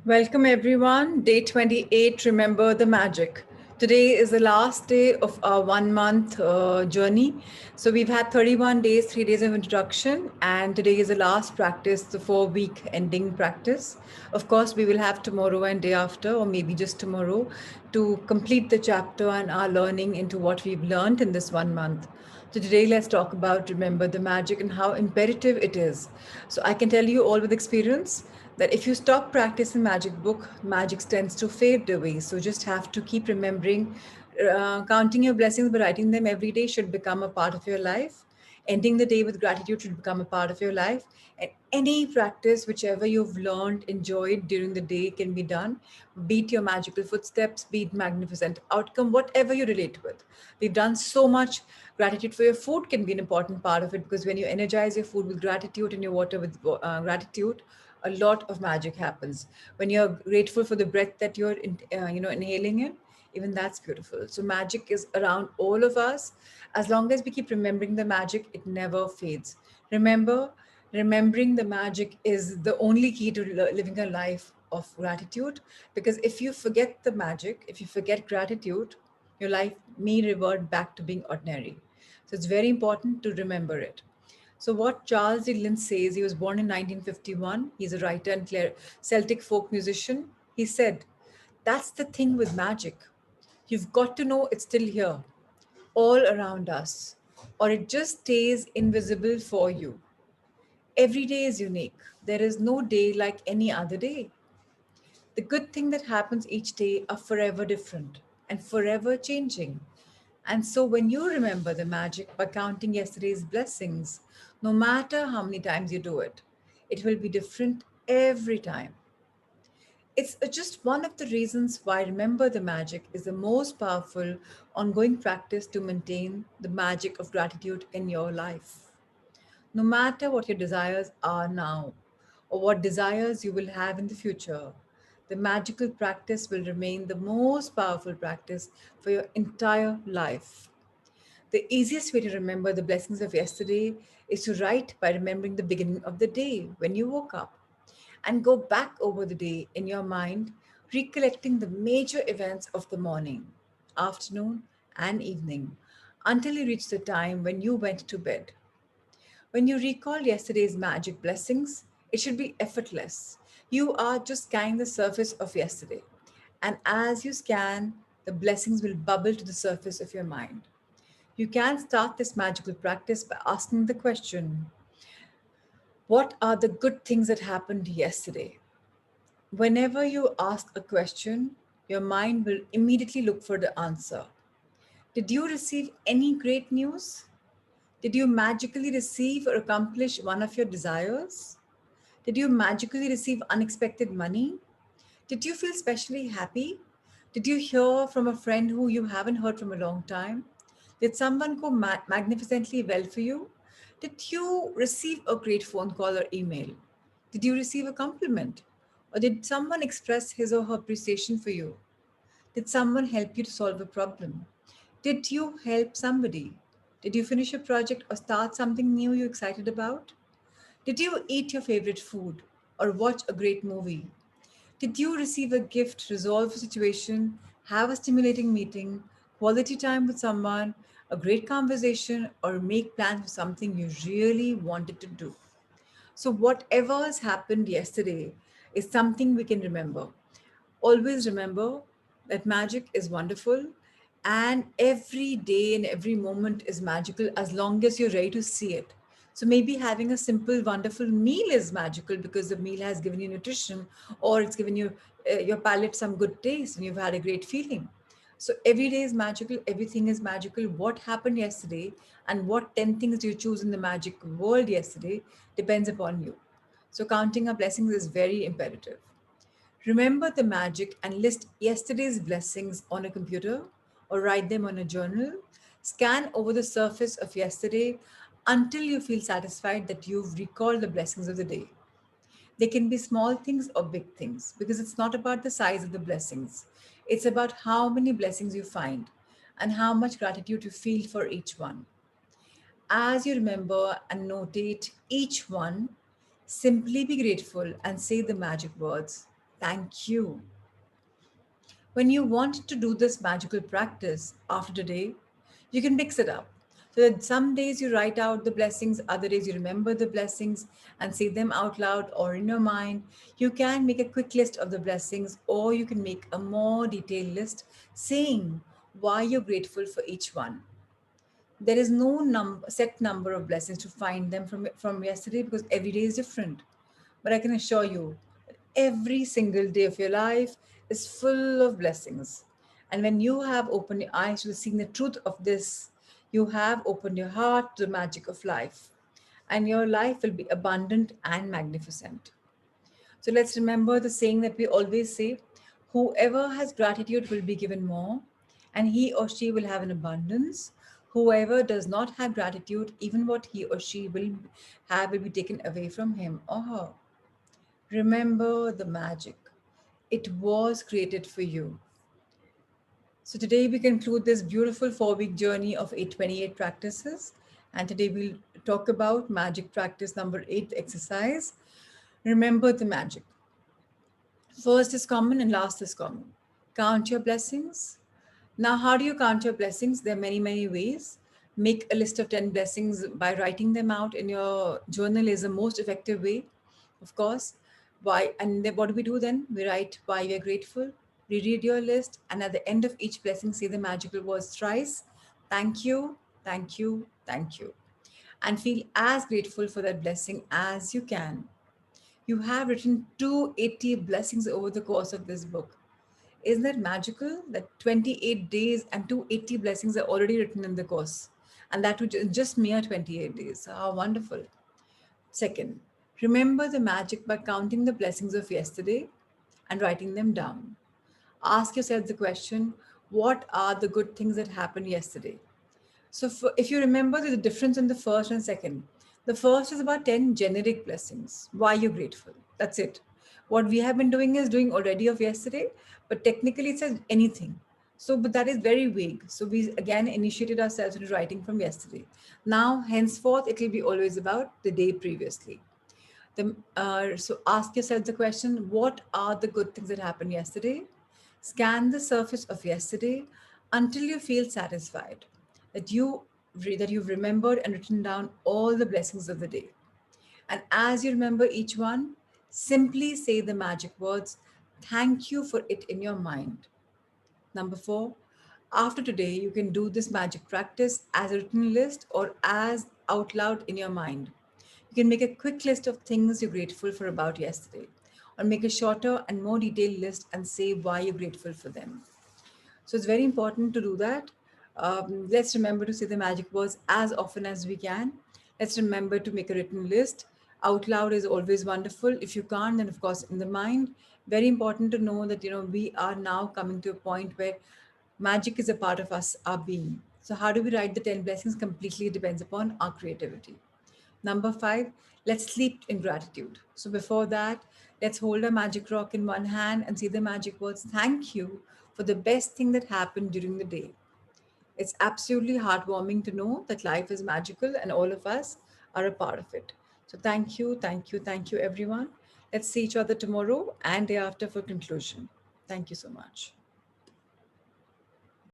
Welcome everyone. Day 28, remember the magic. Today is the last day of our 1 month journey. So we've had 31 days, 3 days of introduction, and today is the last practice, the 4 week ending practice. Of course, we will have tomorrow and day after, or maybe just tomorrow, to complete the chapter and our learning into what we've learned in this 1 month. So today let's talk about remember the magic and how imperative it is. So I can tell you all with experience that if you stop practicing magic book, magic tends to fade away. So just have to keep remembering, counting your blessings but writing them every day should become a part of your life. Ending the day with gratitude should become a part of your life. And any practice, whichever you've learned, enjoyed during the day, can be done. Beat your magical footsteps, beat magnificent outcome, whatever you relate with. We've done so much. Gratitude for your food can be an important part of it because when you energize your food with gratitude and your water with gratitude, a lot of magic happens. When you're grateful for the breath that you're inhaling in, even that's beautiful. So magic is around all of us. As long as we keep remembering the magic, it never fades. Remember, remembering the magic is the only key to living a life of gratitude, because if you forget the magic, if you forget gratitude, your life may revert back to being ordinary. So it's very important to remember it. So, what Charles D. Lynch says, he was born in 1951. He's a writer and Celtic folk musician. He said, "That's the thing with magic. You've got to know it's still here, all around us, or it just stays invisible for you. Every day is unique. There is no day like any other day. The good thing that happens each day are forever different and forever changing. And so when you remember the magic by counting yesterday's blessings, no matter how many times you do it, it will be different every time. It's just one of the reasons why Remember the Magic is the most powerful ongoing practice to maintain the magic of gratitude in your life. No matter what your desires are now or what desires you will have in the future, the magical practice will remain the most powerful practice for your entire life. The easiest way to remember the blessings of yesterday is to write by remembering the beginning of the day when you woke up and go back over the day in your mind, recollecting the major events of the morning, afternoon, and evening until you reach the time when you went to bed. When you recall yesterday's magic blessings, it should be effortless. You are just scanning the surface of yesterday. And as you scan, the blessings will bubble to the surface of your mind. You can start this magical practice by asking the question, what are the good things that happened yesterday? Whenever you ask a question, your mind will immediately look for the answer. Did you receive any great news? Did you magically receive or accomplish one of your desires? Did you magically receive unexpected money? Did you feel specially happy? Did you hear from a friend who you haven't heard from a long time? Did someone go magnificently well for you? Did you receive a great phone call or email? Did you receive a compliment? Or did someone express his or her appreciation for you? Did someone help you to solve a problem? Did you help somebody? Did you finish a project or start something new you're excited about? Did you eat your favorite food or watch a great movie? Did you receive a gift, resolve a situation, have a stimulating meeting, quality time with someone, a great conversation, or make plans for something you really wanted to do? So, whatever has happened yesterday is something we can remember. Always remember that magic is wonderful and every day and every moment is magical as long as you're ready to see it. So maybe having a simple, wonderful meal is magical because the meal has given you nutrition or it's given you your palate some good taste and you've had a great feeling. So every day is magical, everything is magical. What happened yesterday and what 10 things you choose in the magic world yesterday depends upon you. So counting our blessings is very imperative. Remember the magic and list yesterday's blessings on a computer or write them on a journal. Scan over the surface of yesterday until you feel satisfied that you've recalled the blessings of the day. They can be small things or big things because it's not about the size of the blessings. It's about how many blessings you find and how much gratitude you feel for each one. As you remember and notate each one, simply be grateful and say the magic words. thank you. When you want to do this magical practice after today, you can mix it up. So that some days you write out the blessings, other days you remember the blessings and say them out loud or in your mind. You can make a quick list of the blessings, or you can make a more detailed list saying why you're grateful for each one. There is no set number of blessings to find them from yesterday, because every day is different. But I can assure you that every single day of your life is full of blessings. And when you have opened your eyes to seeing the truth of this, you have opened your heart to the magic of life. And your life will be abundant and magnificent. So let's remember the saying that we always say: whoever has gratitude will be given more, and he or she will have an abundance. Whoever does not have gratitude, even what he or she will have will be taken away from him or her. Remember the magic. It was created for you. So today we conclude this beautiful 4-week journey of 828 practices. And today we'll talk about magic practice number 8, the exercise. Remember the magic. First is common and last is common. Count your blessings. Now, how do you count your blessings? There are many, many ways. Make a list of 10 blessings by writing them out in your journal is the most effective way, of course. Why? And then what do we do then? We write why we are grateful, reread your list, and at the end of each blessing, say the magical words thrice: thank you, thank you, thank you. And feel as grateful for that blessing as you can. You have written 280 blessings over the course of this book. Isn't that magical? That 28 days and 280 blessings are already written in the course. And that would just mere 28 days. How wonderful. Second, remember the magic by counting the blessings of yesterday and writing them down. Ask yourself the question: what are the good things that happened yesterday? So, if you remember the difference in the first and second, the first is about 10 generic blessings. Why you're grateful. That's it. What we have been doing is doing already of yesterday, but technically it says anything. So, but that is very vague. So, we again initiated ourselves into writing from yesterday. Now, henceforth, it will be always about the day previously. So ask yourself the question: what are the good things that happened yesterday? Scan the surface of yesterday until you feel satisfied that that you've remembered and written down all the blessings of the day. And as you remember each one, simply say the magic words, thank you for it, in your mind. Number 4, after today, you can do this magic practice as a written list or as out loud in your mind. You can make a quick list of things you're grateful for about yesterday, or make a shorter and more detailed list and say why you're grateful for them. So it's very important to do that. Let's remember to say the magic words as often as we can. Let's remember to make a written list. Out loud is always wonderful. If you can't, then of course in the mind. Very important to know that we are now coming to a point where magic is a part of us, our being. So how do we write the 10 blessings? Completely depends upon our creativity. Number 5, let's sleep in gratitude. So before that, let's hold a magic rock in one hand and say the magic words, thank you for the best thing that happened during the day. It's absolutely heartwarming to know that life is magical and all of us are a part of it. So thank you, thank you, thank you, everyone. Let's see each other tomorrow and day after for conclusion. Thank you so much.